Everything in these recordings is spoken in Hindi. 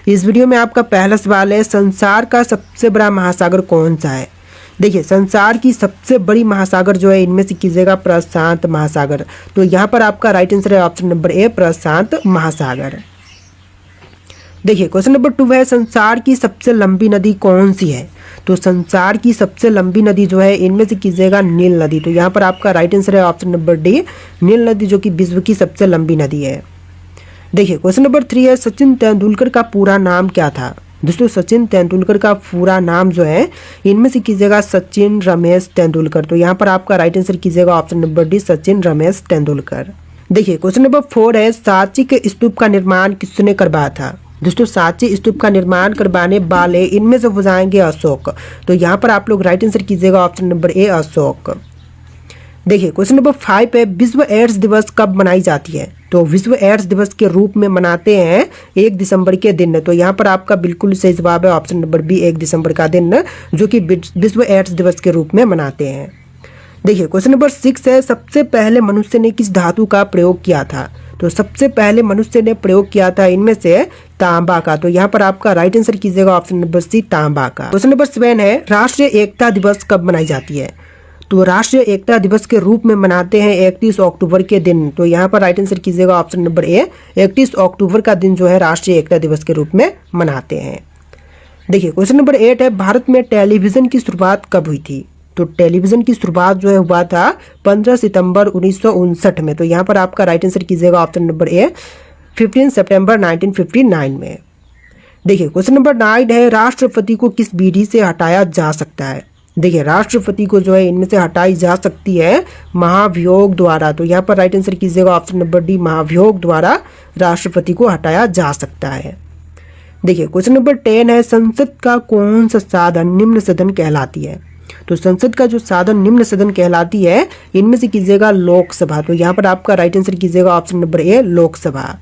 इस वीडियो में आपका पहला सवाल है, संसार का सबसे बड़ा महासागर कौन सा है। देखिए, संसार की सबसे बड़ी महासागर जो है इनमें से कीजिएगा प्रशांत महासागर। तो यहाँ पर आपका राइट आंसर है ऑप्शन नंबर ए, प्रशांत महासागर। देखिए, क्वेश्चन नंबर 2 है, संसार की सबसे लंबी नदी कौन सी है। तो संसार की सबसे लंबी नदी जो है इनमें से कीजिएगा नील नदी। तो यहाँ पर आपका राइट आंसर है ऑप्शन नंबर डी, नील नदी, जो कि विश्व की सबसे लंबी नदी है। देखिए, क्वेश्चन नंबर 3 है, सचिन तेंदुलकर का पूरा नाम क्या था। दोस्तों, सचिन तेंदुलकर का पूरा नाम जो है इनमें से कीजिएगा सचिन रमेश तेंदुलकर। तो यहाँ पर आपका राइट आंसर कीजिएगा option number D, Sachin Ramesh Tendulkar. देखिए, क्वेश्चन नंबर 4 है, सांची के स्तूप का निर्माण किसने करवाया था। दोस्तों, सांची स्तूप का निर्माण करवाने वाले इनमें से हो जाएंगे अशोक। तो यहाँ पर आप लोग राइट आंसर कीजिएगा ऑप्शन नंबर ए, अशोक। देखिए, क्वेश्चन नंबर 5 है, विश्व एड्स दिवस कब मनाई जाती है। तो विश्व एड्स दिवस के रूप में मनाते हैं 1 दिसंबर के दिन। तो यहाँ पर आपका बिल्कुल सही जवाब है ऑप्शन नंबर बी, 1 दिसंबर का दिन, जो कि विश्व एड्स दिवस के रूप में मनाते हैं। देखिए, क्वेश्चन नंबर 6 है, सबसे पहले मनुष्य ने किस धातु का प्रयोग किया था। तो सबसे पहले मनुष्य ने प्रयोग किया था इनमें से तांबा का। तो यहाँ पर आपका राइट आंसर कीजिएगा ऑप्शन नंबर सी, तांबा का। क्वेश्चन नंबर 7 है, राष्ट्रीय एकता दिवस कब मनाई जाती है। तो राष्ट्रीय एकता दिवस के रूप में मनाते हैं 31 अक्टूबर के दिन। तो यहाँ पर राइट आंसर कीजिएगा ऑप्शन नंबर ए, 31 अक्टूबर का दिन जो है राष्ट्रीय एकता दिवस के रूप में मनाते हैं। देखिए, क्वेश्चन नंबर 8 है, भारत में टेलीविजन की शुरुआत कब हुई थी। तो टेलीविजन की शुरुआत जो है हुआ था 15 सितंबर 1959 में। तो यहाँ पर आपका राइट आंसर कीजिएगा ऑप्शन नंबर ए, 15 सितंबर 1959 में। देखिए, क्वेश्चन नंबर 9 है, राष्ट्रपति को किस विधि से हटाया जा सकता है। देखिए, राष्ट्रपति को जो है इनमें से हटाई जा सकती है महाभियोग द्वारा। तो यहाँ पर राइट आंसर कीजिएगा ऑप्शन नंबर डी, महाभियोग द्वारा राष्ट्रपति को हटाया जा सकता है। देखिए, क्वेश्चन नंबर 10 है, संसद का कौन सा साधन निम्न सदन कहलाती है। तो संसद का जो साधन निम्न सदन कहलाती है इनमें से कीजिएगा लोकसभा। तो यहाँ पर आपका राइट आंसर कीजिएगा ऑप्शन नंबर ए, लोकसभा।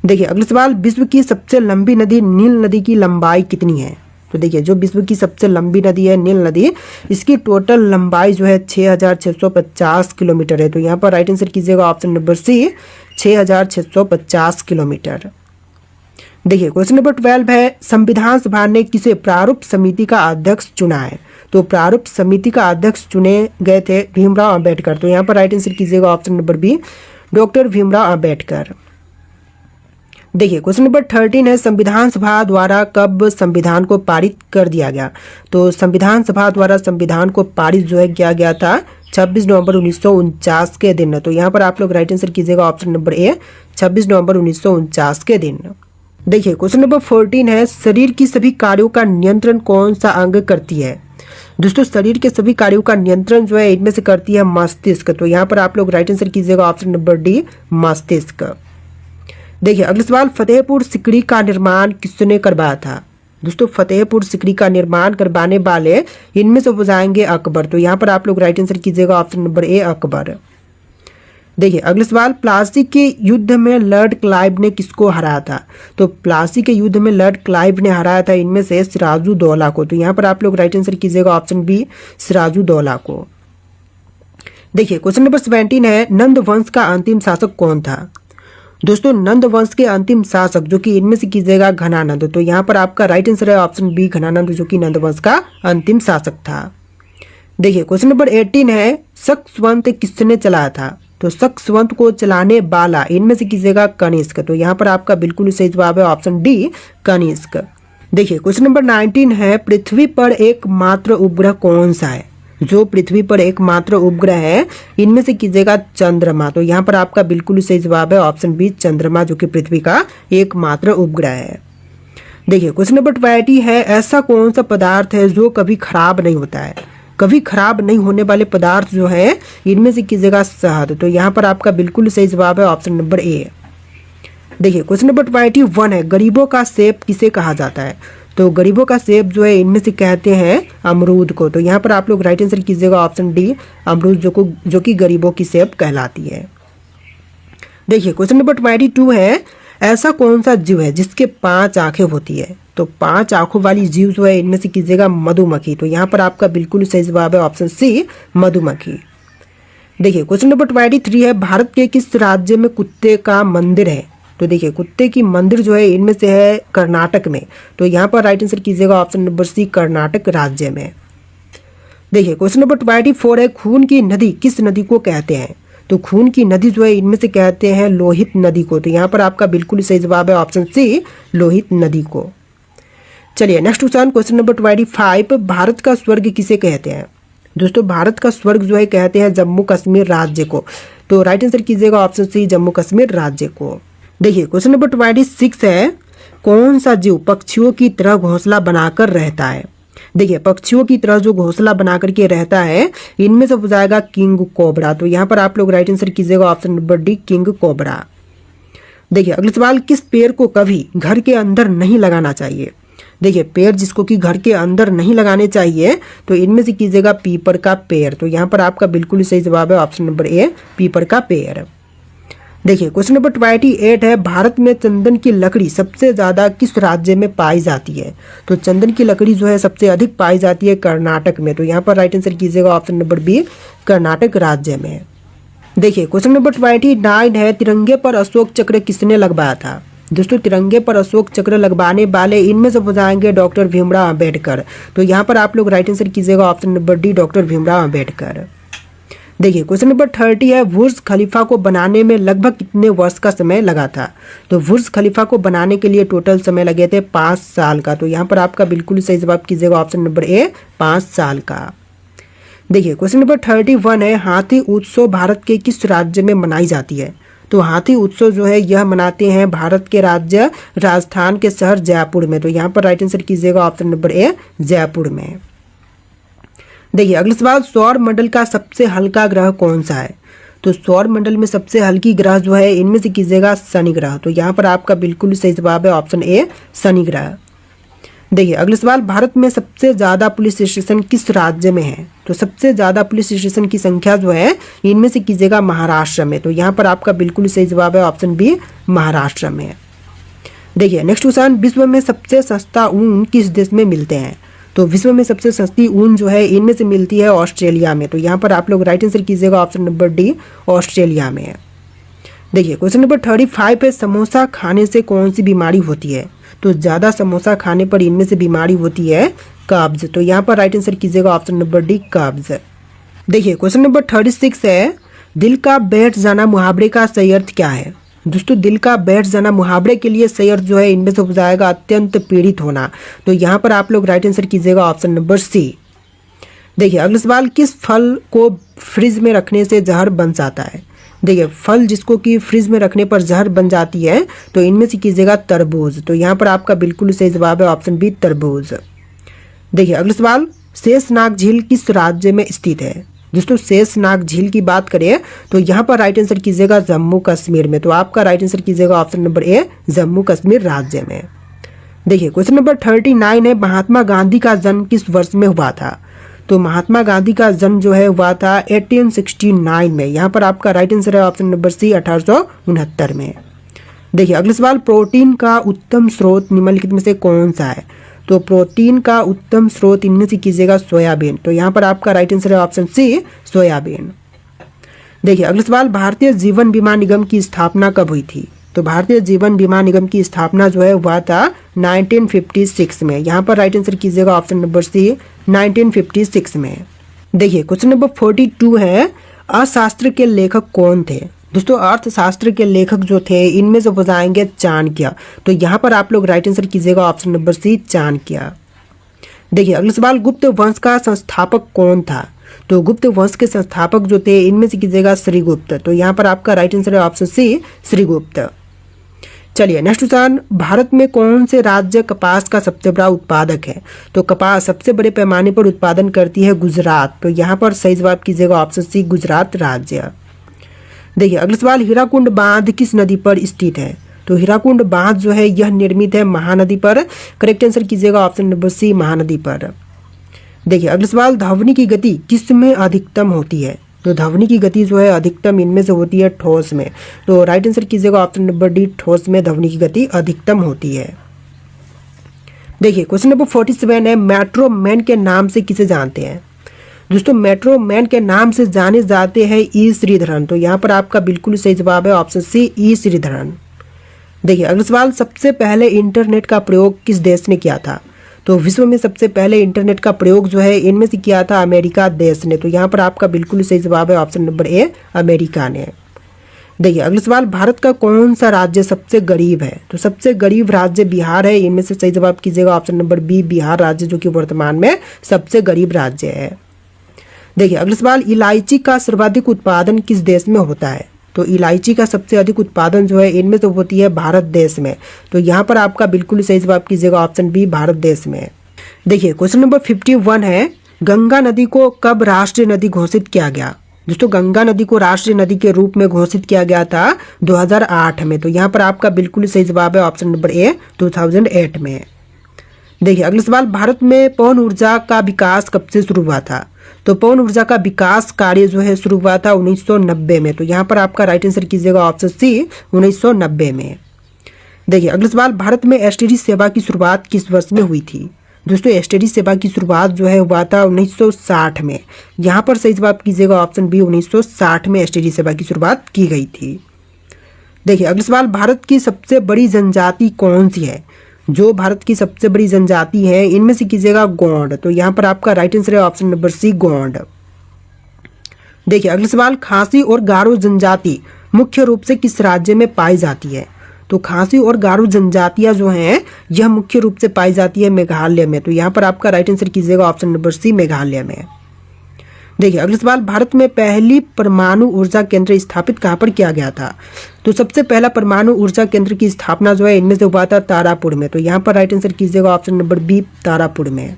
देखिए, अगला सवाल, विश्व की सबसे लंबी नदी नील नदी की लंबाई कितनी है। तो देखिए, जो विश्व की सबसे लंबी नदी है नील नदी, इसकी टोटल लंबाई जो है 6650 किलोमीटर है। तो यहाँ पर राइट आंसर कीजिएगा ऑप्शन नंबर सी, 6650 किलोमीटर। देखिए, क्वेश्चन नंबर 12 है, संविधान सभा ने किसे प्रारूप समिति का अध्यक्ष चुना है। तो प्रारूप समिति का अध्यक्ष चुने गए थे भीमराव अंबेडकर। तो यहाँ पर राइट आंसर कीजिएगा option number B, doctor Bhimrao Ambedkar. देखिए, क्वेश्चन नंबर 13 है, संविधान सभा द्वारा कब संविधान को पारित कर दिया गया। तो संविधान सभा द्वारा संविधान को पारित जो है किया गया था 26 नवंबर 1949 के दिन। तो यहाँ पर आप लोग राइट आंसर कीजिएगा ऑप्शन नंबर ए, 26 नवंबर 1949 के दिन। देखिए, क्वेश्चन नंबर 14 है, शरीर की सभी कार्यों का नियंत्रण कौन सा अंग करती है। दोस्तों, शरीर के सभी कार्यों का नियंत्रण जो है इनमें से करती है मस्तिष्क। तो यहाँ पर आप लोग राइट आंसर कीजिएगा ऑप्शन नंबर डी, मस्तिष्क। देखिए, अगला सवाल, फतेहपुर सिकरी का निर्माण किसने करवाया था। दोस्तों, फतेहपुर सिकरी का निर्माण करवाने वाले इनमें से हो जाएंगे अकबर। तो यहाँ पर आप लोग राइट आंसर कीजिएगा ऑप्शन नंबर ए, अकबर। देखिए, अगला सवाल, प्लासी के युद्ध में लॉर्ड क्लाइव ने किसको हराया था। तो प्लासी के युद्ध में लॉर्ड क्लाइव ने हराया था इनमें से सिराजुद्दौला को। तो यहाँ पर आप लोग राइट आंसर कीजिएगा ऑप्शन बी, सिराजुद्दौला को। देखिए, क्वेश्चन नंबर 17 है, नंद वंश का अंतिम शासक कौन था। दोस्तों, नंद वंश के अंतिम शासक जो कि इनमें से कीजिएगा घनानंद। तो यहाँ पर आपका राइट आंसर है ऑप्शन बी, घनानंद, जो कि नंद वंश का अंतिम शासक था। देखिए, क्वेश्चन नंबर 18 है, शक किसने चलाया था। तो शक को चलाने वाला इनमें से कीजिएगा कनिष्क। तो यहाँ पर आपका बिल्कुल सही जवाब है ऑप्शन डी, कनिष्क। देखिए, क्वेश्चन नंबर 19 है, पृथ्वी पर एकमात्र उपग्रह कौन सा है। जो पृथ्वी पर एकमात्र उपग्रह है इनमें से कीजिएगा चंद्रमा। तो यहाँ पर आपका बिल्कुल सही जवाब है ऑप्शन बी, चंद्रमा, जो कि पृथ्वी का एकमात्र उपग्रह है। देखिए, क्वेश्चन नंबर 20 है, ऐसा कौन सा पदार्थ है जो कभी खराब नहीं होता है। कभी खराब नहीं होने वाले पदार्थ जो है इनमें से कीजिएगा शहद। तो यहाँ पर आपका बिल्कुल सही जवाब है ऑप्शन नंबर ए। देखिए, क्वेश्चन नंबर 21 है, गरीबों का सेब किसे कहा जाता है। तो गरीबों का सेब जो है इनमें से कहते हैं अमरूद को। तो यहाँ पर आप लोग राइट आंसर कीजिएगा ऑप्शन डी, अमरूद, जो कि गरीबों की सेब कहलाती है। देखिए, क्वेश्चन नंबर 22 है, ऐसा कौन सा जीव है जिसके 5 आंखें होती है। तो 5 आंखों वाली जीव जो है इनमें से कीजिएगा मधुमक्खी। तो यहाँ पर आपका बिल्कुल सही जवाब है ऑप्शन सी, मधुमक्खी। देखिए, क्वेश्चन नंबर 23 है, भारत के किस राज्य में कुत्ते का मंदिर है। तो देखिए कुत्ते की मंदिर जो है इनमें से है कर्नाटक में, तो यहाँ पर राइट आंसर कीजिएगा ऑप्शन नंबर सी, कर्नाटक राज्य में। देखिए क्वेश्चन नंबर 24 है, खून की नदी किस नदी को कहते हैं? तो खून की नदी जो है इनमें से कहते हैं लोहित नदी को, तो यहाँ पर आपका बिल्कुल सही जवाब है ऑप्शन सी, लोहित नदी को। चलिए नेक्स्ट क्वेश्चन नंबर 25, भारत का स्वर्ग किसे कहते हैं? दोस्तों भारत का स्वर्ग जो है कहते हैं जम्मू कश्मीर राज्य को, तो राइट आंसर कीजिएगा ऑप्शन सी, जम्मू कश्मीर राज्य को। देखिए क्वेश्चन नंबर 26 है, कौन सा जीव पक्षियों की तरह घोंसला बनाकर रहता है? देखिए पक्षियों की तरह जो घोंसला बना करके रहता है इनमें से हो जाएगा किंग कोबरा, तो यहाँ पर आप लोग राइट आंसर कीजिएगा option number D, king cobra. देखिए अगला सवाल, किस पेड़ को कभी घर के अंदर नहीं लगाना चाहिए? देखिए पेड़ जिसको कि घर के अंदर नहीं लगाने चाहिए तो इनमें से कीजिएगा पीपल का पेड़, तो यहाँ पर आपका बिल्कुल सही जवाब है ऑप्शन नंबर ए, पीपल का पेड़। देखिए क्वेश्चन नंबर 28 है, भारत में चंदन की लकड़ी सबसे ज्यादा किस राज्य में पाई जाती है? तो चंदन की लकड़ी जो है सबसे अधिक पाई जाती है कर्नाटक में, तो यहाँ पर राइट आंसर कीजिएगा ऑप्शन नंबर बी, कर्नाटक राज्य में। देखिए क्वेश्चन नंबर 29 है, तिरंगे पर अशोक चक्र किसने लगवाया था? दोस्तों तिरंगे पर अशोक चक्र लगवाने वाले इनमें से हो जाएंगे डॉक्टर भीमराव अंबेडकर, तो यहाँ पर आप लोग राइट आंसर कीजिएगा option number D, doctor Bhimrao Ambedkar. देखिए क्वेश्चन नंबर 30 है, बुर्ज खलीफा को बनाने में लगभग कितने वर्ष का समय लगा था? तो बुर्ज खलीफा को बनाने के लिए टोटल समय लगे थे 5 साल का, तो यहाँ पर आपका बिल्कुल सही जवाब कीजिएगा ऑप्शन नंबर ए, 5 साल का। देखिए क्वेश्चन नंबर 31 है, हाथी उत्सव भारत के किस राज्य में मनाई जाती है? तो हाथी उत्सव जो है यह मनाते हैं भारत के राज्य राजस्थान के शहर जयपुर में, तो यहाँ पर राइट आंसर कीजिएगा ऑप्शन नंबर ए, जयपुर में। देखिए अगला सवाल, सौर मंडल का सबसे हल्का ग्रह कौन सा है? तो सौर मंडल में सबसे हल्की ग्रह जो है इनमें से कीजिएगा शनि ग्रह, तो यहाँ पर आपका बिल्कुल सही जवाब है ऑप्शन ए, शनि ग्रह। देखिए अगला सवाल, भारत में सबसे ज्यादा पुलिस स्टेशन किस राज्य में है? तो सबसे ज्यादा पुलिस स्टेशन की संख्या जो है इनमें से कीजिएगा महाराष्ट्र में, तो यहाँ पर आपका बिल्कुल सही जवाब है ऑप्शन बी, महाराष्ट्र में। देखिए नेक्स्ट क्वेश्चन, विश्व में सबसे सस्ता ऊन किस देश में मिलते हैं? तो विश्व में सबसे सस्ती ऊन जो है इनमें से मिलती है ऑस्ट्रेलिया में, तो यहाँ पर आप लोग राइट आंसर कीजिएगा ऑप्शन नंबर डी, ऑस्ट्रेलिया में। देखिए क्वेश्चन नंबर 35 है, समोसा खाने से कौन सी बीमारी होती है? तो ज़्यादा समोसा खाने पर इनमें से बीमारी होती है कब्ज, तो यहाँ पर राइट आंसर कीजिएगा ऑप्शन नंबर डी, कब्ज। देखिए क्वेश्चन नंबर 36 है, दिल का बैठ जाना मुहावरे का सही अर्थ क्या है? दोस्तों दिल का बैठ जाना मुहावरे के लिए सही अर्थ जो है इनमें से हो जाएगा अत्यंत पीड़ित होना, तो यहाँ पर आप लोग राइट आंसर कीजिएगा ऑप्शन नंबर सी। देखिए अगला सवाल, किस फल को फ्रिज में रखने से जहर बन जाता है? देखिए फल जिसको कि फ्रिज में रखने पर जहर बन जाती है तो इनमें से कीजिएगा तरबूज, तो यहाँ पर आपका बिल्कुल सही जवाब है ऑप्शन बी, तरबूज। देखिए अगला सवाल, शेषनाग झील किस राज्य में स्थित है? दोस्तों शेषनाग झील की बात करें तो यहाँ पर राइट आंसर कीजिएगा जम्मू कश्मीर में, तो आपका राइट आंसर कीजिएगा option number A, Jammu Kashmir राज्य में। देखिए क्वेश्चन नंबर 39 है, महात्मा गांधी का जन्म किस वर्ष में हुआ था? तो महात्मा गांधी का जन्म जो है हुआ था 1869 में, यहाँ पर आपका राइट आंसर है ऑप्शन नंबर सी, 1869 में। देखिए अगला सवाल, प्रोटीन का उत्तम स्रोत निम्नलिखित में से कौन सा है? तो प्रोटीन का उत्तम स्रोत इनमें से कीजिएगा सोयाबीन, तो यहाँ पर आपका राइट आंसर है ऑप्शन सी, सोयाबीन। देखिए अगला सवाल, भारतीय जीवन बीमा निगम की स्थापना कब हुई थी? तो भारतीय जीवन बीमा निगम की स्थापना जो है हुआ था 1956 में, यहाँ पर राइट आंसर कीजिएगा ऑप्शन नंबर सी, 1956 में। देखिए क्वेश्चन नंबर 42 है, अर्थशास्त्र के लेखक कौन थे? दोस्तों अर्थशास्त्र के लेखक जो थे इनमें से हो जाएंगे चाणक्य, तो यहाँ पर आप लोग राइट आंसर कीजिएगा ऑप्शन नंबर सी, चाणक्य। देखिए अगला सवाल, गुप्त वंश का संस्थापक कौन था? तो गुप्त वंश के संस्थापक जो थे इनमें से कीजिएगा श्रीगुप्त, तो यहाँ पर आपका राइट आंसर है ऑप्शन सी, श्रीगुप्त। चलिए नेक्स्ट क्वेश्चन, भारत में कौन से राज्य कपास का सबसे बड़ा उत्पादक है? तो कपास सबसे बड़े पैमाने पर उत्पादन करती है गुजरात, तो यहाँ पर सही जवाब कीजिएगा ऑप्शन सी, गुजरात राज्य। देखिए अगला सवाल, हीराकुंड बांध किस नदी पर स्थित है? तो हीराकुंड बांध जो है यह निर्मित है महानदी पर, करेक्ट आंसर कीजिएगा ऑप्शन नंबर सी, महानदी पर। देखिए अगला सवाल, ध्वनि की गति किस में अधिकतम होती है? तो ध्वनि की गति जो है अधिकतम इनमें से होती है ठोस में, तो राइट आंसर कीजिएगा ऑप्शन नंबर डी, ठोस में ध्वनि की गति अधिकतम होती है। देखिए क्वेश्चन नंबर 47 है, मेट्रो मैन के नाम से किसे जानते हैं? दोस्तों मेट्रो मैन के नाम से जाने जाते हैं ई श्रीधरन, तो यहाँ पर आपका बिल्कुल सही जवाब है ऑप्शन सी, ई श्रीधरन। देखिए अगला सवाल, सबसे पहले इंटरनेट का प्रयोग किस देश ने किया था? तो विश्व में सबसे पहले इंटरनेट का प्रयोग जो है इनमें से किया था अमेरिका देश ने। तो यहाँ पर आपका बिल्कुल सही जवाब है ऑप्शन नंबर ए, अमेरिका ने। देखिए अगला सवाल, भारत का कौन सा राज्य सबसे गरीब है? तो सबसे गरीब राज्य बिहार है। इनमें से सही जवाब कीजिएगा ऑप्शन नंबर बी, बिहार राज्य, जो कि वर्तमान में सबसे गरीब राज्य है। देखिए अगला सवाल, इलायची का सर्वाधिक उत्पादन किस देश में होता है? तो इलायची का सबसे अधिक उत्पादन जो है इनमें तो होती है भारत देश में। तो यहाँ पर आपका बिल्कुल सही जवाब कीजिएगा ऑप्शन बी, भारत देश में। देखिए क्वेश्चन नंबर 51 है, गंगा नदी को कब राष्ट्रीय नदी घोषित किया गया? दोस्तों गंगा नदी को राष्ट्रीय नदी के रूप में घोषित किया गया था 2008 में। तो यहाँ पर आपका बिल्कुल सही जवाब है ऑप्शन नंबर ए, 2008 में। देखिए अगला सवाल, भारत में पवन ऊर्जा का विकास कब से शुरू हुआ था? तो पवन ऊर्जा का विकास कार्य जो है शुरू हुआ था 1990 में। तो यहाँ पर आपका राइट आंसर कीजिएगा ऑप्शन सी, 1990 में। देखिए अगला सवाल, भारत में एसटीडी सेवा की शुरुआत किस वर्ष में हुई थी? दोस्तों एसटीडी सेवा की शुरुआत जो है हुआ था 1960 में। यहाँ पर सही जवाब कीजिएगा ऑप्शन बी, 1960 में एसटीडी सेवा की शुरुआत की गई थी। देखिए अगला सवाल, भारत की सबसे बड़ी जनजाति कौन सी है? जो भारत की सबसे बड़ी जनजाति है इनमें से कीजिएगा गोंड। तो यहाँ पर आपका राइट आंसर है ऑप्शन नंबर सी, गोंड। देखिए अगला सवाल, खासी और गारो जनजाति मुख्य रूप से किस राज्य में पाई जाती है? तो खासी और गारो जनजातियां जो हैं यह मुख्य रूप से पाई जाती है मेघालय में। तो यहाँ पर आपका राइट आंसर कीजिएगा ऑप्शन नंबर सी, मेघालय में। देखिए अगला सवाल, भारत में पहली परमाणु ऊर्जा केंद्र स्थापित कहाँ पर किया गया था? तो सबसे पहला परमाणु ऊर्जा केंद्र की स्थापना जो है इनमें से हुआ था तारापुर में। तो यहाँ पर राइट आंसर कीजिएगा ऑप्शन नंबर बी, तारापुर में।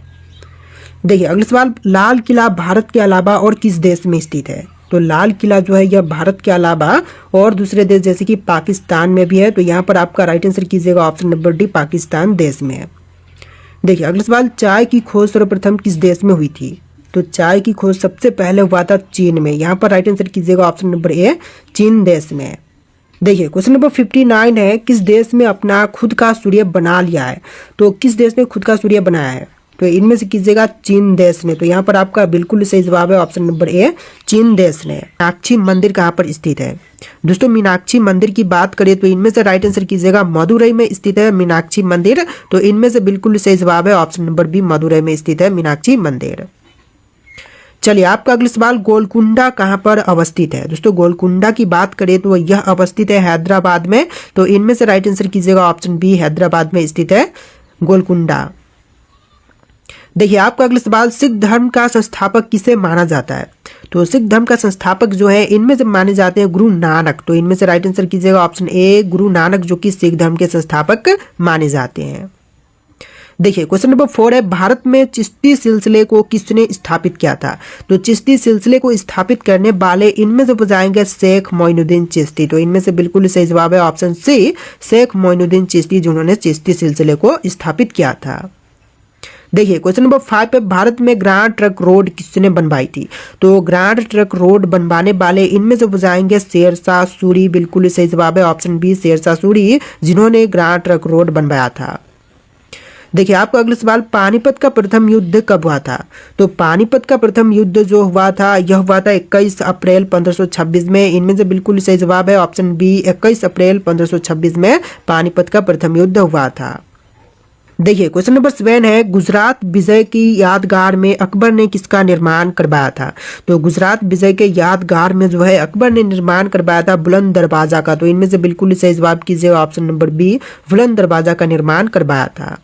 देखिए अगला सवाल, लाल किला भारत के अलावा और किस देश में स्थित है? तो लाल किला जो है यह भारत के अलावा और दूसरे देश जैसे कि पाकिस्तान में भी है। तो यहाँ पर आपका राइट आंसर कीजिएगा ऑप्शन नंबर डी, पाकिस्तान देश में। देखिए अगला सवाल, चाय की खोज सर्वप्रथम किस देश में हुई थी? तो चाय की खोज सबसे पहले हुआ था चीन में। यहाँ पर राइट आंसर कीजिएगा ऑप्शन नंबर ए, चीन देश में। देखिए क्वेश्चन नंबर 59 है, किस देश में अपना खुद का सूर्य बना लिया है? तो किस देश ने खुद का सूर्य बनाया है? तो इनमें से कीजिएगा चीन देश ने। तो यहाँ पर आपका बिल्कुल सही जवाब है ऑप्शन नंबर ए, चीन देश ने। मीनाक्षी मंदिर कहाँ पर स्थित है? दोस्तों मीनाक्षी मंदिर की बात करें तो इनमें से राइट आंसर कीजिएगा मदुरई में स्थित है मीनाक्षी मंदिर। तो इनमें से बिल्कुल सही जवाब है ऑप्शन नंबर बी, मदुरई में स्थित है मीनाक्षी मंदिर। चलिए आपका अगला सवाल, गोलकुंडा कहाँ पर अवस्थित है? दोस्तों गोलकुंडा की बात करें तो यह अवस्थित है हैदराबाद में। तो इनमें से राइट आंसर कीजिएगा ऑप्शन बी, हैदराबाद में स्थित है गोलकुंडा। देखिए आपका अगला सवाल, सिख धर्म का संस्थापक किसे माना जाता है? तो सिख धर्म का संस्थापक जो है इनमें से माने जाते हैं गुरु नानक। तो इनमें से राइट आंसर कीजिएगा ऑप्शन ए, गुरु नानक, जो कि सिख धर्म के संस्थापक माने जाते हैं। देखिए क्वेश्चन नंबर 4 है, भारत में चिश्ती सिलसिले को किसने स्थापित किया था? तो चिश्ती सिलसिले को स्थापित करने वाले इनमें से बताएंगे शेख मोइनुद्दीन चिश्ती। तो इनमें से बिल्कुल सही जवाब है ऑप्शन सी, शेख मोइनुद्दीन चिश्ती, जिन्होंने चिश्ती सिलसिले को स्थापित किया था। देखिए क्वेश्चन नंबर 5 पे, भारत में ग्रांड ट्रक रोड किसने बनवाई थी? तो ग्रांड ट्रक रोड बनवाने वाले इनमें से बुझाएंगे शेरशाह सूरी। बिल्कुल सही जवाब है ऑप्शन बी, शेरशाह सूरी, जिन्होंने ग्रांड ट्रक रोड बनवाया था। देखिए आपका अगला सवाल, पानीपत का प्रथम युद्ध कब हुआ था? तो पानीपत का प्रथम युद्ध जो हुआ था यह हुआ था 21 अप्रैल 1526 में। इनमें से बिल्कुल सही जवाब है ऑप्शन बी, 21 अप्रैल 1526 में पानीपत का प्रथम युद्ध हुआ था। देखिए क्वेश्चन नंबर 7 है, गुजरात विजय की यादगार में अकबर ने किसका निर्माण करवाया था? तो गुजरात विजय के यादगार में जो है अकबर ने निर्माण करवाया था बुलंद दरवाजा का। तो इनमें से बिल्कुल सही जवाब कीजिएगा ऑप्शन नंबर बी, बुलंद दरवाजा का निर्माण करवाया था।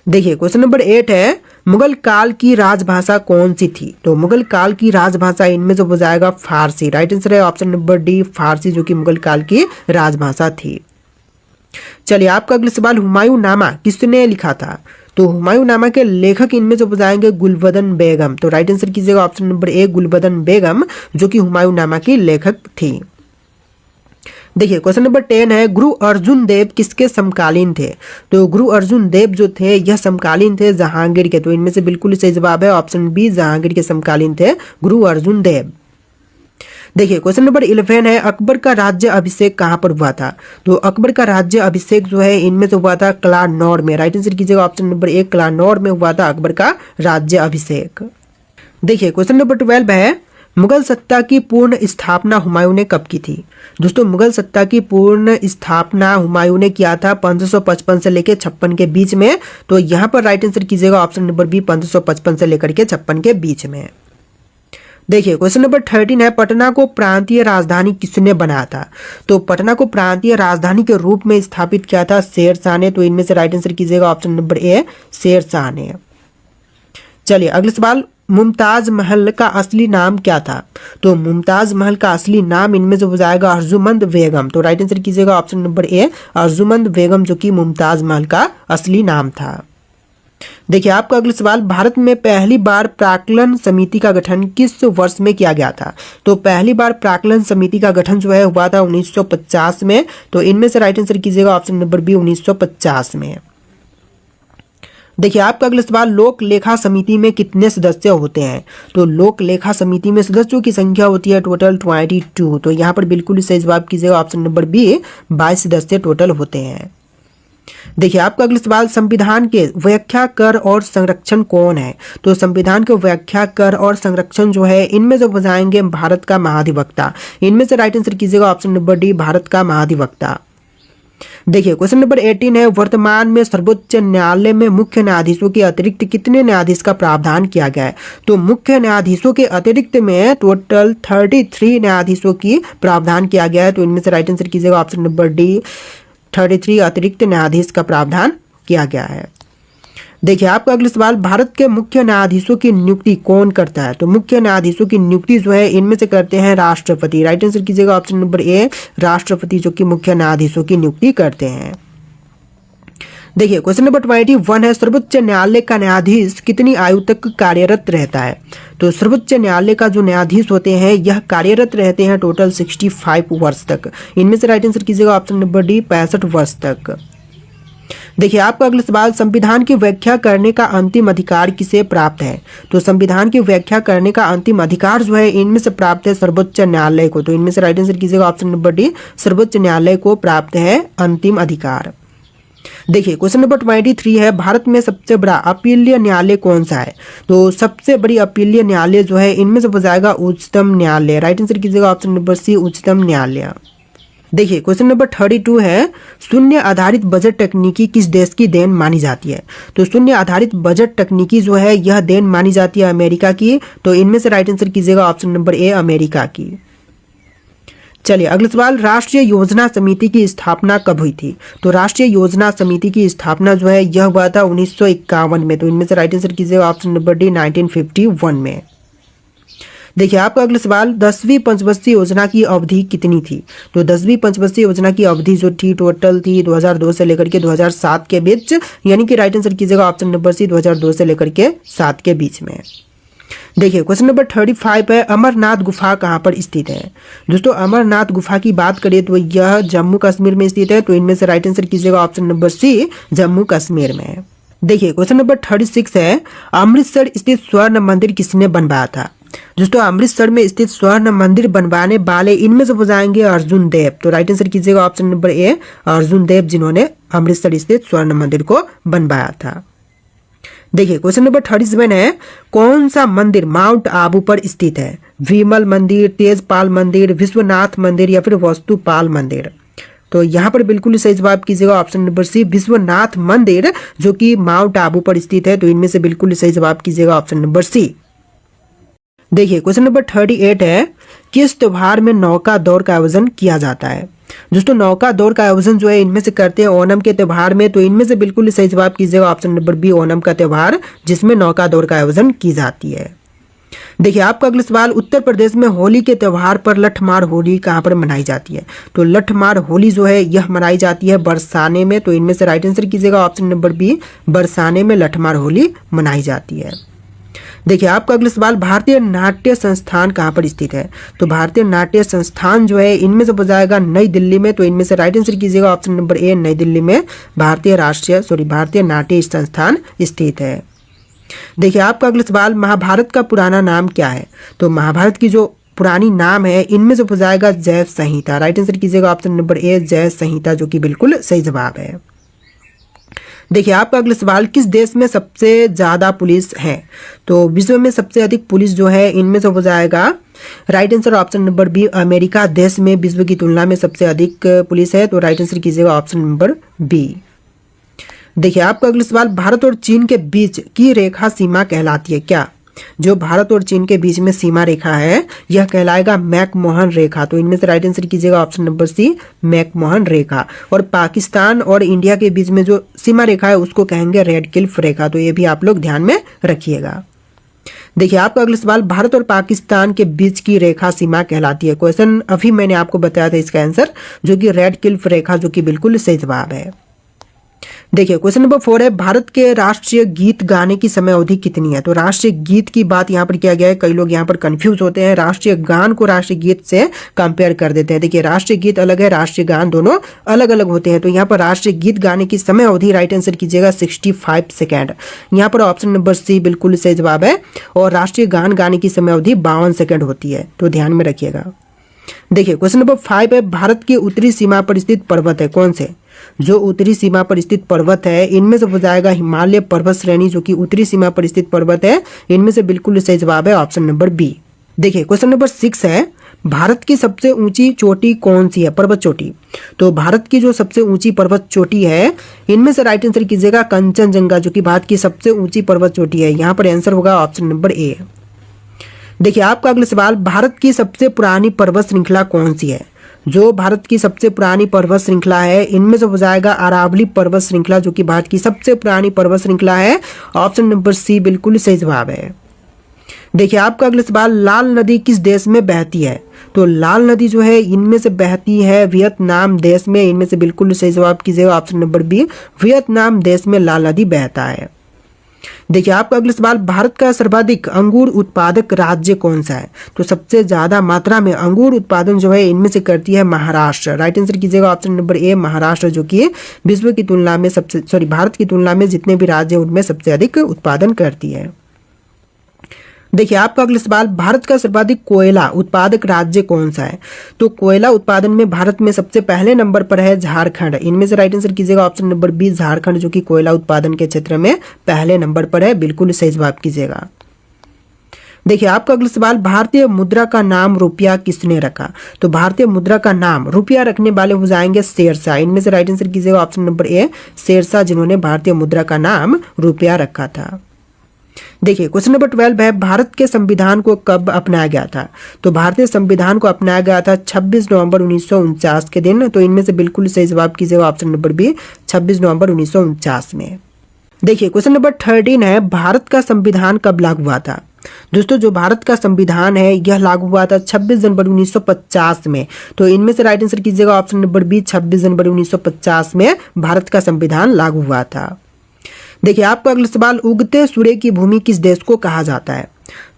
देखिए क्वेश्चन नंबर 8 है, मुगल काल की राजभाषा कौन सी थी? तो मुगल काल की राजभाषा इनमें से हो जाएगा फारसी। राइट आंसर है ऑप्शन नंबर डी, फारसी, जो कि मुगल काल की राजभाषा थी। चलिए आपका अगला सवाल, हुमायूं नामा किसने लिखा था? तो हुमायूं नामा के लेखक इनमें से बताएंगे गुलबदन बेगम। तो राइट आंसर कीजिएगा ऑप्शन नंबर ए, गुलबदन बेगम, जो कि हुमायूं नामा की लेखक थी। देखिए क्वेश्चन नंबर 10 है, गुरु अर्जुन देव किसके समकालीन थे? तो गुरु अर्जुन देव जो थे यह समकालीन थे जहांगीर के। तो इनमें से बिल्कुल सही जवाब है ऑप्शन बी, जहांगीर के समकालीन थे गुरु अर्जुन देव। देखिए क्वेश्चन नंबर 11 है, अकबर का राज्य अभिषेक कहाँ पर हुआ था? तो अकबर का राज्य अभिषेक जो है इनमें से हुआ था कलानौर में। राइट आंसर कीजिएगा ऑप्शन नंबर ए, कलानौर में हुआ था अकबर का राज्य अभिषेक। देखिए क्वेश्चन नंबर 12 है, मुगल सत्ता की पूर्ण स्थापना हुमायूं ने कब की थी? दोस्तों मुगल सत्ता की पूर्ण स्थापना हुमायूं ने किया था 1555 से लेकर 56 के बीच में। तो यहाँ पर राइट आंसर कीजिएगा ऑप्शन नंबर बी 1555 से लेकर के 56 के बीच में। देखिए क्वेश्चन नंबर 13 है, पटना को प्रांतीय राजधानी किसने बनाया था? तो पटना को प्रांतीय राजधानी के रूप में स्थापित किया था शेर शाह ने। तो इनमें से राइट आंसर कीजिएगा option number A Sher Shah ने। चलिए अगला सवाल, मुमताज महल का असली नाम क्या था? तो मुमताज महल का असली नाम इनमें से हो जाएगा अर्जुमंद बेगम। तो राइट आंसर कीजिएगा ऑप्शन नंबर ए अर्जुमंद बेगम, जो कि मुमताज महल का असली नाम था। देखिए आपका अगला सवाल, भारत में पहली बार प्राक्कलन समिति का गठन किस वर्ष में किया गया था? तो पहली बार प्राक्कलन समिति का गठन जो है हुआ था 1950 में। तो इनमें से राइट आंसर कीजिएगा ऑप्शन नंबर बी 1950 में। देखिए आपका अगला सवाल, लोक लेखा समिति में कितने सदस्य होते हैं? तो लोक लेखा समिति में सदस्यों की संख्या होती है टोटल 22। तो यहाँ पर बिल्कुल सही जवाब कीजिएगा ऑप्शन नंबर बी 22 सदस्य टोटल होते हैं। देखिए आपका अगला सवाल, संविधान के व्याख्या कर और संरक्षण कौन है? तो संविधान के व्याख्या कर और संरक्षण जो है इनमें से बजाएंगे भारत का महाधिवक्ता। इनमें से राइट आंसर कीजिएगा ऑप्शन नंबर डी भारत का महाधिवक्ता। देखिए क्वेश्चन नंबर 18 है, वर्तमान में सर्वोच्च न्यायालय में मुख्य न्यायाधीशों के अतिरिक्त कितने न्यायाधीश का प्रावधान किया गया है? तो मुख्य न्यायाधीशों के अतिरिक्त में टोटल 33 न्यायाधीशों की प्रावधान किया गया है। तो इनमें से राइट आंसर कीजिएगा ऑप्शन नंबर डी 33 अतिरिक्त न्यायाधीश का प्रावधान किया गया है। देखिए आपका अगला सवाल, भारत के मुख्य न्यायाधीशों की नियुक्ति कौन करता है? तो मुख्य न्यायाधीशों की नियुक्ति जो है इनमें से करते हैं राष्ट्रपति। राइट आंसर कीजिएगा ऑप्शन नंबर ए राष्ट्रपति, जो कि मुख्य न्यायाधीशों की नियुक्ति करते हैं। देखिए क्वेश्चन नंबर 21 है, सर्वोच्च न्यायालय का न्यायाधीश कितनी आयु तक कार्यरत रहता है? तो सर्वोच्च न्यायालय का जो न्यायाधीश होते हैं यह कार्यरत रहते हैं टोटल 65 वर्ष तक। इनमें से राइट आंसर कीजिएगा ऑप्शन नंबर डी 65 वर्ष तक। देखिए आपका अगला सवाल, संविधान की व्याख्या करने का अंतिम अधिकार किसे प्राप्त है? तो संविधान की व्याख्या करने का अंतिम अधिकार जो है इनमें से प्राप्त है सर्वोच्च न्यायालय को। तो इनमें से राइट आंसर कीजिएगा ऑप्शन नंबर डी सर्वोच्च न्यायालय को प्राप्त है अंतिम अधिकार। देखिए क्वेश्चन नंबर 23 है, भारत में सबसे बड़ा अपीलीय न्यायालय कौन सा है? तो सबसे बड़ी अपीलीय न्यायालय जो है इनमें से हो जाएगा उच्चतम न्यायालय। राइट आंसर कीजिएगा ऑप्शन नंबर सी उच्चतम न्यायालय। देखिए क्वेश्चन नंबर 32 है, शून्य आधारित बजट तकनीकी किस देश की देन मानी जाती है? तो शून्य आधारित बजट तकनीकी जो है यह देन मानी जाती है अमेरिका की। तो इनमें से राइट आंसर कीजिएगा ऑप्शन नंबर ए अमेरिका की। चलिए अगला सवाल, राष्ट्रीय योजना समिति की स्थापना कब हुई थी? तो राष्ट्रीय योजना समिति की स्थापना जो है यह हुआ था 1951 में। तो इनमें से राइट आंसर कीजिएगा ऑप्शन नंबर डी 1951 में। देखिए आपका अगला सवाल, 10वीं पंचवर्षीय योजना की अवधि कितनी थी? तो 10वीं पंचवर्षीय योजना की अवधि जो थी टोटल थी 2002 से लेकर के 2007 के बीच। यानी कि राइट आंसर कीजिएगा ऑप्शन नंबर सी 2002 से लेकर के 7 के बीच में। देखिए क्वेश्चन नंबर 35 है, अमरनाथ गुफा कहाँ पर स्थित है? दोस्तों अमरनाथ गुफा की बात करें तो यह जम्मू कश्मीर में स्थित है। तो इनमें से राइट आंसर कीजिएगा option number C Jammu Kashmir में। देखिए क्वेश्चन नंबर 36 है, अमृतसर स्थित स्वर्ण मंदिर किसने बनवाया था? दोस्तों अमृतसर में स्थित स्वर्ण मंदिर बनवाने वाले इनमें से हो जाएंगे अर्जुन देव। तो राइट आंसर कीजिएगा ऑप्शन नंबर ए अर्जुन देव, जिन्होंने अमृतसर स्थित स्वर्ण मंदिर को बनवाया था। देखिए क्वेश्चन नंबर 37 है, कौन सा मंदिर माउंट आबू पर स्थित है? विमल मंदिर, तेजपाल मंदिर, विश्वनाथ मंदिर या फिर वस्तुपाल मंदिर? तो यहाँ पर बिल्कुल सही जवाब कीजिएगा ऑप्शन नंबर सी विश्वनाथ मंदिर, जो कि माउंट आबू पर स्थित है। तो इनमें से बिल्कुल सही जवाब कीजिएगा ऑप्शन नंबर सी। देखिए क्वेश्चन नंबर 38 है, किस त्योहार में नौका दौड़ का आयोजन किया जाता है? दोस्तों नौका दौड़ का आयोजन जो है इनमें से करते हैं ओणम के त्योहार में। तो इनमें से बिल्कुल सही जवाब कीजिएगा ऑप्शन नंबर बी ओणम का त्योहार, जिसमें नौका दौड़ का आयोजन की जाती है। देखिए आपका अगला सवाल, उत्तर प्रदेश में होली के त्योहार पर लठमार होली कहाँ पर मनाई जाती है? तो लठमार होली जो है यह मनाई जाती है बरसाने में। तो इनमें से राइट आंसर कीजिएगा ऑप्शन नंबर बी बरसाने में लठमार होली मनाई जाती है। देखिए आपका अगला सवाल, भारतीय नाट्य संस्थान कहाँ पर स्थित है? तो भारतीय नाट्य संस्थान जो है इनमें से हो जाएगा नई दिल्ली में। तो इनमें से राइट आंसर कीजिएगा ऑप्शन नंबर ए नई दिल्ली में भारतीय नाट्य संस्थान स्थित है। देखिए आपका अगला सवाल, महाभारत का पुराना नाम क्या है? तो महाभारत की जो पुरानी नाम है इनमें से हो जाएगा जय संहिता। राइट आंसर कीजिएगा ऑप्शन नंबर ए जय संहिता, जो कि बिल्कुल सही जवाब है। देखिए आपका अगला सवाल, किस देश में सबसे ज़्यादा पुलिस है? तो विश्व में सबसे अधिक पुलिस जो है इनमें से हो जाएगा right answer option number B, America देश में विश्व की तुलना में सबसे अधिक पुलिस है। तो राइट आंसर कीजिएगा ऑप्शन नंबर बी। देखिए आपका अगला सवाल, भारत और चीन के बीच की रेखा सीमा कहलाती है क्या? जो भारत और चीन के बीच में सीमा रेखा है यह कहलाएगा मैकमोहन रेखा। तो इनमें से राइट आंसर कीजिएगा ऑप्शन नंबर सी, मैकमोहन रेखा। और पाकिस्तान और इंडिया के बीच में जो सीमा रेखा है उसको कहेंगे रेड क्लिफ रेखा। तो ये भी आप लोग ध्यान में रखिएगा। देखिए आपका अगला सवाल, भारत और पाकिस्तान के बीच की रेखा सीमा कहलाती है। क्वेश्चन अभी मैंने आपको बताया था इसका आंसर, जो कि रेड क्लिफ रेखा, जो कि बिल्कुल सही जवाब है। देखिए क्वेश्चन नंबर 4 है, भारत के राष्ट्रीय गीत गाने की समय अवधि कितनी है? तो राष्ट्रीय गीत की बात यहाँ पर किया गया है। कई लोग यहाँ पर कंफ्यूज होते हैं, राष्ट्रीय गान को राष्ट्रीय गीत से कंपेयर कर देते हैं। देखिए राष्ट्रीय गीत अलग है, राष्ट्रीय गान दोनों अलग अलग होते हैं। तो यहाँ पर राष्ट्रीय गीत गाने की समय अवधि राइट आंसर कीजिएगा 65 सेकेंड। यहाँ पर ऑप्शन नंबर सी बिल्कुल सही जवाब है। और राष्ट्रीय गान गाने की समय अवधि 52 सेकेंड होती है। तो ध्यान में रखिएगा। देखिए क्वेश्चन नंबर 5 है, भारत की उत्तरी सीमा पर स्थित पर्वत है कौन से? जो उत्तरी सीमा पर स्थित पर्वत है इनमें से हो जाएगा हिमालय पर्वत श्रेणी, जो कि उत्तरी सीमा पर स्थित पर्वत है। इनमें से बिल्कुल सही जवाब है ऑप्शन नंबर बी। देखिए क्वेश्चन नंबर 6 है, भारत की सबसे ऊंची चोटी कौन सी है? पर्वत चोटी। तो भारत की जो सबसे ऊंची पर्वत चोटी है इनमें से राइट आंसर कीजिएगा कंचनजंगा, जो कि भारत की सबसे ऊंची पर्वत चोटी है। यहाँ पर आंसर होगा ऑप्शन नंबर ए। देखिए आपका अगला सवाल, भारत की सबसे पुरानी पर्वत श्रृंखला कौन सी है? जो भारत की सबसे पुरानी पर्वत श्रृंखला है इनमें से हो जाएगा अरावली पर्वत श्रृंखला, जो कि भारत की सबसे पुरानी पर्वत श्रृंखला है। ऑप्शन नंबर सी बिल्कुल सही जवाब है। देखिए आपका अगला सवाल, लाल नदी किस देश में बहती है? तो लाल नदी जो है इनमें से बहती है वियतनाम देश में। इनमें से बिल्कुल सही जवाब कीजिएगा ऑप्शन नंबर बी, वियतनाम देश में लाल नदी बहता है। देखिए आपका अगला सवाल, भारत का सर्वाधिक अंगूर उत्पादक राज्य कौन सा है? तो सबसे ज्यादा मात्रा में अंगूर उत्पादन जो है इनमें से करती है महाराष्ट्र। राइट आंसर कीजिएगा ऑप्शन नंबर ए, महाराष्ट्र, जो कि विश्व की तुलना में भारत की तुलना में जितने भी राज्य हैं उनमें सबसे अधिक उत्पादन करती है। देखिए आपका अगला सवाल, भारत का सर्वाधिक कोयला उत्पादक राज्य कौन सा है? तो कोयला उत्पादन में भारत में सबसे पहले नंबर पर है झारखंड। इनमें से राइट आंसर कीजिएगा ऑप्शन नंबर बी, झारखंड, जो कि कोयला उत्पादन के क्षेत्र में पहले नंबर पर है। बिल्कुल सही जवाब कीजिएगा। देखिए आपका अगला सवाल, भारतीय मुद्रा का नाम रुपया किसने रखा? तो भारतीय मुद्रा का नाम रुपया रखने वाले हो जाएंगे शेरशाह। इनमें से राइट आंसर कीजिएगा ऑप्शन नंबर ए, शेरशाह, जिन्होंने भारतीय मुद्रा का नाम रुपया रखा था। देखिए क्वेश्चन नंबर 12 है, भारत के संविधान को कब अपनाया गया था? तो भारतीय संविधान को अपनाया गया था 26 नवंबर 1949 के दिन। तो इनमें से बिल्कुल सही जवाब कीजिएगा ऑप्शन नंबर बी, 26 नवंबर 1949 में। देखिए क्वेश्चन नंबर 13 है, भारत का संविधान कब लागू हुआ था? दोस्तों जो भारत का संविधान है यह लागू हुआ था 26 जनवरी 1950 में। तो इनमें से राइट आंसर कीजिएगा ऑप्शन नंबर बी, 26 जनवरी 1950 में भारत का संविधान लागू हुआ था। देखिए आपका अगला सवाल, उगते सूर्य की भूमि किस देश को कहा जाता है?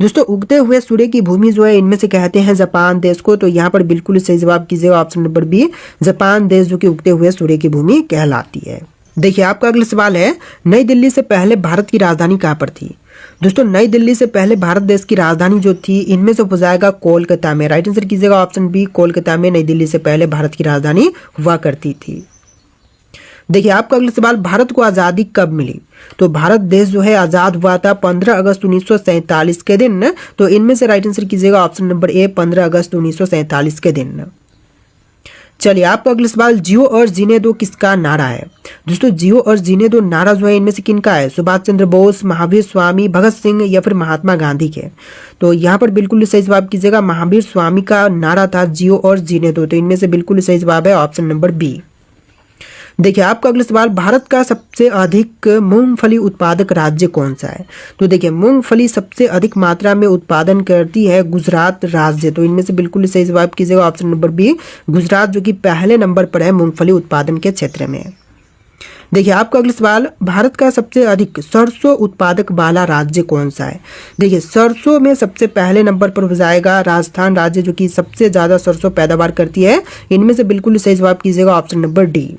दोस्तों उगते हुए सूर्य की भूमि जो है इनमें से कहते हैं जापान देश को। तो यहाँ पर बिल्कुल सही जवाब कीजिएगा ऑप्शन नंबर बी, जापान देश, जो कि उगते हुए सूर्य की भूमि कहलाती है। देखिए आपका अगला सवाल है, नई दिल्ली से पहले भारत की राजधानी कहाँ पर थी? दोस्तों नई दिल्ली से पहले भारत देश की राजधानी जो थी इनमें से हो जाएगा कोलकाता में। राइट आंसर कीजिएगा ऑप्शन बी, कोलकाता में नई दिल्ली से पहले भारत की राजधानी हुआ करती थी। देखिए आपका अगला सवाल, भारत को आज़ादी कब मिली? तो भारत देश जो है आज़ाद हुआ था 15 अगस्त 1947 के दिन। तो इनमें से राइट आंसर कीजिएगा ऑप्शन नंबर ए, 15 अगस्त 1947 के दिन। चलिए आपका अगला सवाल, जियो और जीने दो किसका नारा है? दोस्तों जियो और जीने दो नारा जो है इनमें से किनका है? सुभाष चंद्र बोस, महावीर स्वामी, भगत सिंह या फिर महात्मा गांधी के? तो यहाँ पर बिल्कुल सही जवाब कीजिएगा, महावीर स्वामी का नारा था जियो और जीने दो। तो इनमें से बिल्कुल सही जवाब है ऑप्शन नंबर बी। देखिए आपका अगला सवाल, भारत का सबसे अधिक मूंगफली उत्पादक राज्य कौन सा है? तो देखिए मूंगफली सबसे अधिक मात्रा में उत्पादन करती है गुजरात राज्य। तो इनमें से बिल्कुल सही जवाब कीजिएगा ऑप्शन नंबर बी, गुजरात, जो कि पहले नंबर पर है मूंगफली उत्पादन के क्षेत्र में। देखिए आपका अगला सवाल, भारत का सबसे अधिक सरसों उत्पादक वाला राज्य कौन सा है? देखिए सरसों में सबसे पहले नंबर पर हो जाएगा राजस्थान राज्य, जो कि सबसे ज्यादा सरसों पैदावार करती है। इनमें से बिल्कुल सही जवाब कीजिएगा ऑप्शन नंबर डी।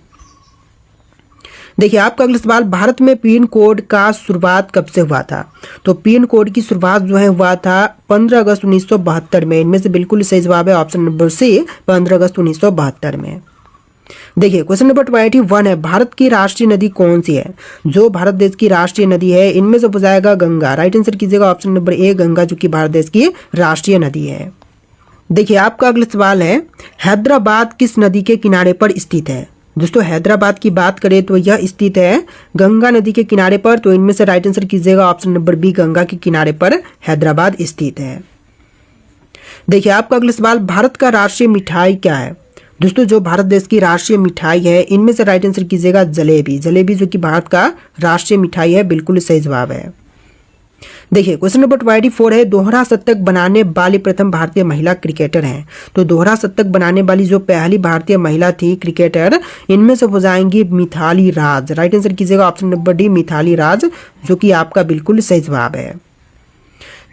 देखिए आपका अगला सवाल, भारत में पिन कोड का शुरुआत कब से हुआ था? तो पिन कोड की शुरुआत जो है हुआ था 15 अगस्त 1972 में। इनमें से बिल्कुल सही जवाब है ऑप्शन नंबर सी, 15 अगस्त 1972 में। देखिए क्वेश्चन नंबर 21 है, भारत की राष्ट्रीय नदी कौन सी है? जो भारत देश की राष्ट्रीय नदी है इनमें से हो जाएगा गंगा। राइट आंसर कीजिएगा ऑप्शन नंबर ए गंगा, जो कि भारत देश की राष्ट्रीय नदी है। देखिए आपका अगला सवाल है, हैदराबाद किस नदी के किनारे पर स्थित है? दोस्तों हैदराबाद की बात करें तो यह स्थित है गंगा नदी के किनारे पर। तो इनमें से राइट आंसर कीजिएगा ऑप्शन नंबर बी गंगा के किनारे पर हैदराबाद स्थित है। देखिए आपका अगला सवाल, भारत का राष्ट्रीय मिठाई क्या है? दोस्तों जो भारत देश की राष्ट्रीय मिठाई है इनमें से राइट आंसर कीजिएगा जलेबी। जलेबी जो कि भारत का राष्ट्रीय मिठाई है, बिल्कुल सही जवाब है। देखिए क्वेश्चन नंबर 24 है, दोहरा शतक बनाने वाली प्रथम भारतीय महिला क्रिकेटर हैं। तो दोहरा शतक बनाने वाली जो पहली भारतीय महिला थी क्रिकेटर, इनमें से हो जाएंगी मिथाली राज। राइट आंसर कीजिएगा option number D Mithali Raj, जो कि आपका बिल्कुल सही जवाब है।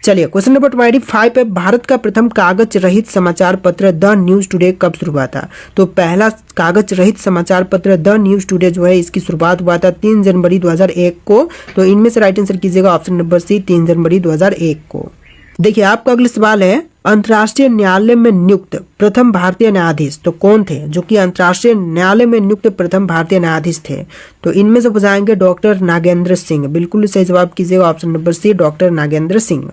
चलिए क्वेश्चन नंबर 25 है, भारत का प्रथम कागज रहित समाचार पत्र द न्यूज टुडे कब शुरू हुआ था? तो पहला कागज रहित समाचार पत्र द न्यूज टुडे जो है इसकी शुरुआत हुआ था 3 जनवरी 2001 को। तो इनमें से राइट आंसर कीजिएगा ऑप्शन नंबर सी 3 जनवरी 2001 को। देखिए आपका अगला सवाल है, अंतर्राष्ट्रीय न्यायालय में नियुक्त प्रथम भारतीय न्यायाधीश तो कौन थे? जो कि अंतर्राष्ट्रीय न्यायालय में नियुक्त प्रथम भारतीय न्यायाधीश थे। तो इनमें से हो जाएंगे डॉक्टर नागेंद्र सिंह। बिल्कुल सही जवाब कीजिएगा option number C doctor Nagendra Singh.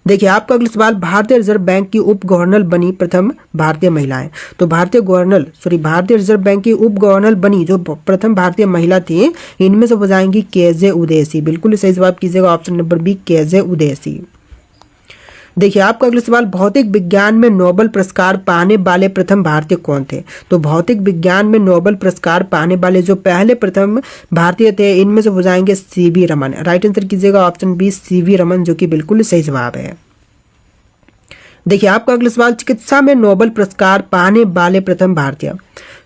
देखिए आपका अगला सवाल, भारतीय रिजर्व बैंक की उप गवर्नर बनी प्रथम भारतीय महिलाएं। तो भारतीय रिजर्व बैंक की उप गवर्नर बनी जो प्रथम भारतीय महिला थी, इनमें से हो जाएंगी केजे उदेसी। बिल्कुल सही जवाब कीजिएगा option number B KJ Udeshi. देखिए आपका अगला सवाल, भौतिक विज्ञान में नोबेल पुरस्कार पाने वाले प्रथम भारतीय कौन थे? तो भौतिक विज्ञान में नोबेल पुरस्कार पाने वाले जो पहले प्रथम भारतीय थे इनमें से हो जाएंगे सीवी रमन। राइट आंसर कीजिएगा ऑप्शन बी सीवी रमन, जो कि बिल्कुल सही जवाब है। देखिए आपका अगला सवाल, चिकित्सा में नोबेल पुरस्कार पाने वाले प्रथम भारतीय।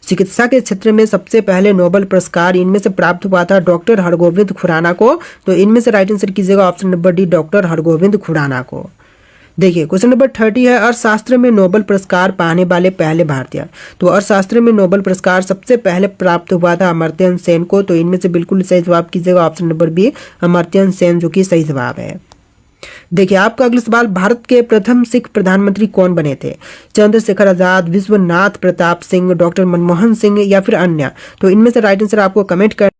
चिकित्सा के क्षेत्र में सबसे पहले नोबेल पुरस्कार इनमें से प्राप्त हुआ था डॉक्टर हरगोविंद खुराना को। तो इनमें से राइट आंसर कीजिएगा option number D doctor Hargobind Khorana को। देखिए क्वेश्चन नंबर 30 है, अर्थशास्त्र में नोबेल पुरस्कार पाने वाले पहले भारतीय। तो अर्थशास्त्र में नोबेल पुरस्कार सबसे पहले प्राप्त हुआ था अमर्त्य सेन को। तो इनमें से बिल्कुल सही जवाब कीजिएगा option number B Amartya Sen, जो कि सही जवाब है। देखिए आपका अगला सवाल, भारत के प्रथम सिख प्रधानमंत्री कौन बने थे? चंद्रशेखर आजाद, विश्वनाथ प्रताप सिंह, डॉक्टर मनमोहन सिंह या फिर अन्य? तो इनमें से राइट आंसर आपको कमेंट कर